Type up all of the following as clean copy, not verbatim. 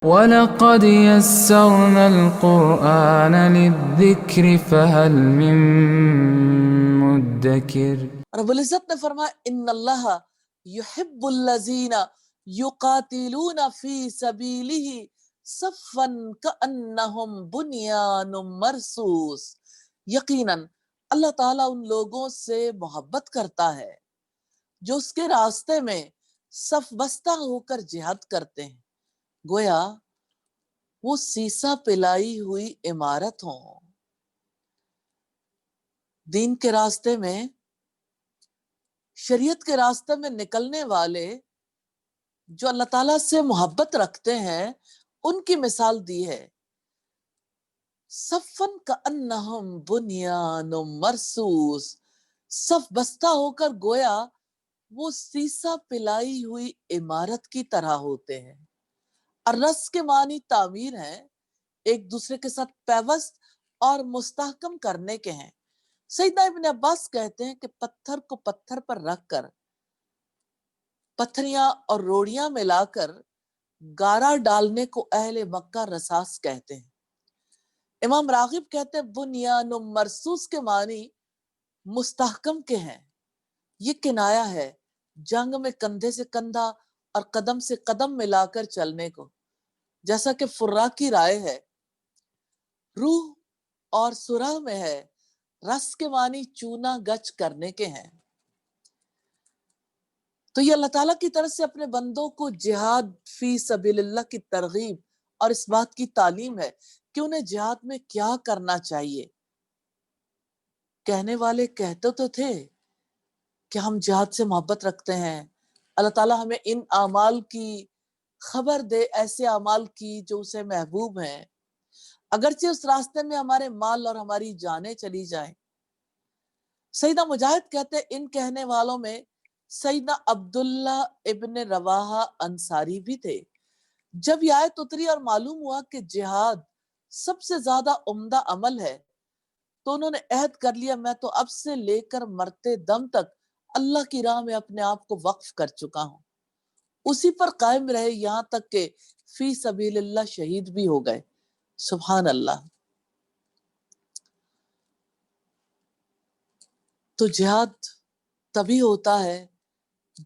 وَلَقَدْ يَسَّرْنَا الْقُرْآنَ لِلذِّكْرِ فَهَلْ مِن مُّدَّكِرٍ۔ رب العزت نے فرمایا ان اللہ یحب الذین یقاتلون فی سبیلہ صفا کأنہم بنیان مرصوص، یقیناً اللہ تعالیٰ ان لوگوں سے محبت کرتا ہے جو اس کے راستے میں صف بستہ ہو کر جہاد کرتے ہیں، گویا وہ سیسا پلائی ہوئی عمارت ہوں۔ دین کے راستے میں، شریعت کے راستے میں نکلنے والے جو اللہ تعالیٰ سے محبت رکھتے ہیں ان کی مثال دی ہے، صفن کأنہم بنیان مرصوص، صف بستہ ہو کر گویا وہ سیسا پلائی ہوئی عمارت کی طرح ہوتے ہیں۔ الرص کے معنی تعمیر ہے، ایک دوسرے کے ساتھ پیوست اور مستحکم کرنے کے ہیں۔ سیدنا ابن عباس کہتے ہیں کہ پتھر کو پتھر پر رکھ کر، پتھریاں اور روڑیاں ملا کر گارا ڈالنے کو اہل مکہ رصاص کہتے ہیں۔ امام راغب کہتے ہیں بنیان مرصوص کے معنی مستحکم کے ہیں، یہ کنایا ہے جنگ میں کندھے سے کندھا اور قدم سے قدم ملا کر چلنے کو، جیسا کہ فرا کی رائے ہے۔ روح اور سرح میں ہے، رس کے معنی چونا گچ کرنے کے ہیں۔ تو یہ اللہ تعالیٰ کی طرف سے اپنے بندوں کو جہاد فی سبیل اللہ کی ترغیب اور اس بات کی تعلیم ہے کہ انہیں جہاد میں کیا کرنا چاہیے۔ کہنے والے کہتے تو تھے کہ ہم جہاد سے محبت رکھتے ہیں، اللہ تعالیٰ ہمیں ان اعمال کی خبر دے، ایسے اعمال کی جو اسے محبوب ہیں، اگرچہ اس راستے میں ہمارے مال اور ہماری جانیں چلی جائیں۔ سیدنا مجاہد کہتے ہیں ان کہنے والوں میں سیدنا عبداللہ ابن رواحہ انصاری بھی تھے۔ جب یہ آیت اتری اور معلوم ہوا کہ جہاد سب سے زیادہ عمدہ عمل ہے تو انہوں نے عہد کر لیا میں تو اب سے لے کر مرتے دم تک اللہ کی راہ میں اپنے آپ کو وقف کر چکا ہوں۔ اسی پر قائم رہے یہاں تک کہ فی سبیل اللہ شہید بھی ہو گئے۔ سبحان اللہ۔ تو جہاد تبھی ہوتا ہے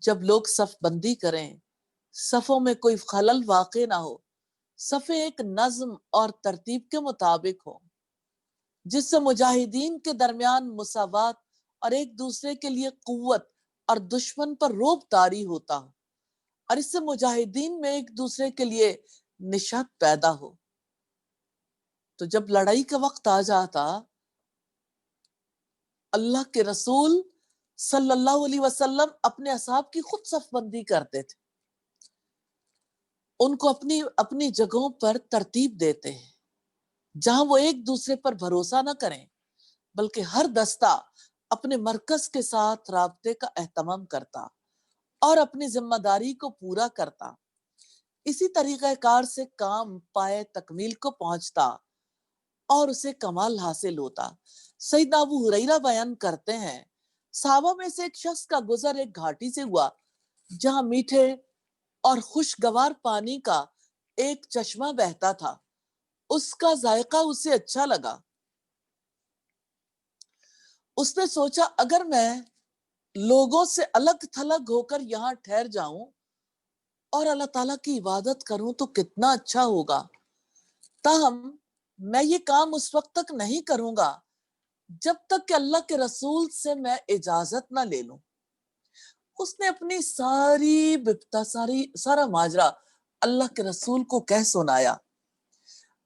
جب لوگ صف بندی کریں، صفوں میں کوئی خلل واقع نہ ہو، صفیں ایک نظم اور ترتیب کے مطابق ہو، جس سے مجاہدین کے درمیان مساوات اور ایک دوسرے کے لیے قوت اور دشمن پر روب طاری ہوتا ہو، اور اس سے مجاہدین میں ایک دوسرے کے لیے نشہت پیدا ہو۔ تو جب لڑائی کا وقت آ جاتا، اللہ کے رسول صلی اللہ علیہ وسلم اپنے اصحاب کی خود صف بندی کرتے تھے، ان کو اپنی اپنی جگہوں پر ترتیب دیتے ہیں، جہاں وہ ایک دوسرے پر بھروسہ نہ کریں بلکہ ہر دستہ اپنے مرکز کے ساتھ رابطے کا اہتمام کرتا اور اپنی ذمہ داری کو پورا کرتا۔ اسی طریقہ کار سے کام پائے تکمیل کو پہنچتا اور اسے کمال حاصل ہوتا۔ سیدنا ابو ہریرہ بیان کرتے ہیں صحابہ میں سے ایک شخص کا گزر ایک گھاٹی سے ہوا جہاں میٹھے اور خوشگوار پانی کا ایک چشمہ بہتا تھا۔ اس کا ذائقہ اسے اچھا لگا۔ اس نے سوچا اگر میں لوگوں سے الگ تھلگ ہو کر یہاں ٹھہر جاؤں اور اللہ تعالیٰ کی عبادت کروں تو کتنا اچھا ہوگا، تاہم میں یہ کام اس وقت تک نہیں کروں گا جب تک کہ اللہ کے رسول سے میں اجازت نہ لے لوں۔ اس نے اپنی ساری بپتا، سارا ماجرا اللہ کے رسول کو کہہ سنایا۔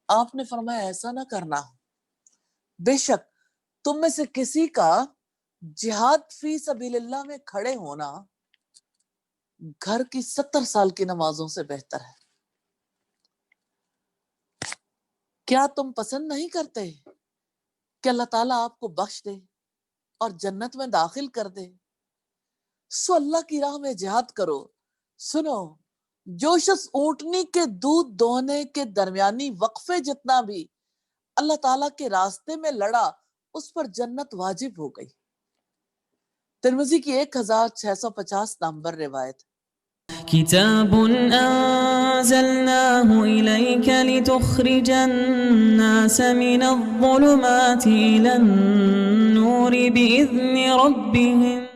آپ نے فرمایا ایسا نہ کرنا، بے شک تم میں سے کسی کا جہاد فی سبیل اللہ میں کھڑے ہونا گھر کی 70 سال کی نمازوں سے بہتر ہے۔ کیا تم پسند نہیں کرتے کہ اللہ تعالیٰ آپ کو بخش دے اور جنت میں داخل کر دے؟ سو اللہ کی راہ میں جہاد کرو۔ سنو، جو شخص اونٹنی کے دودھ دوہنے کے درمیانی وقفے جتنا بھی اللہ تعالیٰ کے راستے میں لڑا اس پر جنت واجب ہو گئی۔ ترمذی کی 1650 نمبر روایت۔ کتاب أنزلناه إليك لتخرج الناس من الظلمات إلى النور بإذن ربهم